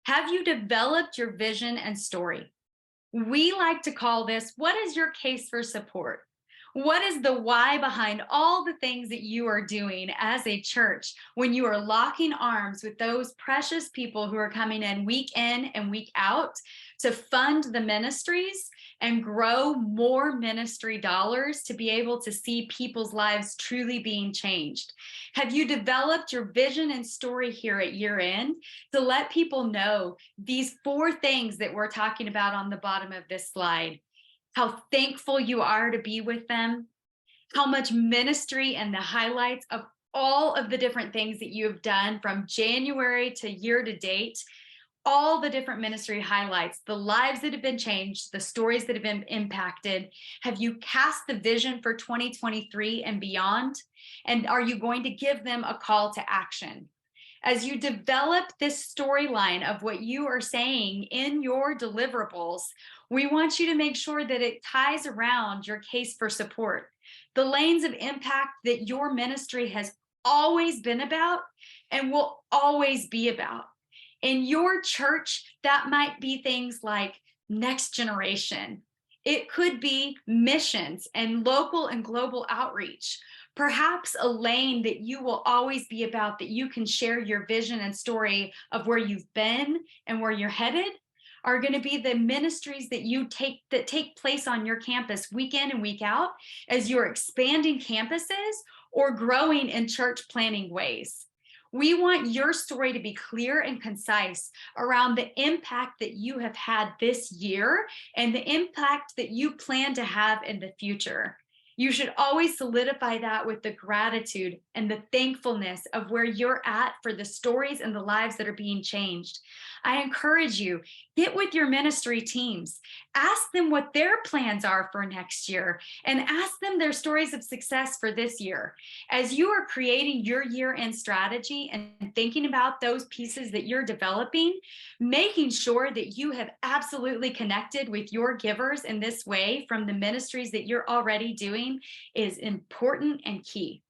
Have you developed your vision and story? We like to call this, what is your case for support? What is the why behind all the things that you are doing as a church when you are locking arms with those precious people who are coming in and week out to fund the ministries and grow more ministry dollars to be able to see people's lives truly being changed? Have you developed your vision and story here at year end to let people know these four things that we're talking about on the bottom of this slide? How thankful you are to be with them, how much ministry and the highlights of all of the different things that you have done from January to year to date, all the different ministry highlights, the lives that have been changed, the stories that have been impacted. Have you cast the vision for 2023 and beyond? And are you going to give them a call to action? As you develop this storyline of what you are saying in your deliverables, we want you to make sure that it ties around your case for support. The lanes of impact that your ministry has always been about and will always be about. In your church, that might be things like next generation. It could be missions and local and global outreach. Perhaps a lane that you will always be about, that you can share your vision and story of where you've been and where you're headed, are going to be the ministries that take place on your campus week in and week out as you're expanding campuses or growing in church planning ways. We want your story to be clear and concise around the impact that you have had this year and the impact that you plan to have in the future. You should always solidify that with the gratitude and the thankfulness of where you're at for the stories and the lives that are being changed. I encourage you, get with your ministry teams, ask them what their plans are for next year, and ask them their stories of success for this year. As you are creating your year-end strategy and thinking about those pieces that you're developing, making sure that you have absolutely connected with your givers in this way from the ministries that you're already doing is important and key.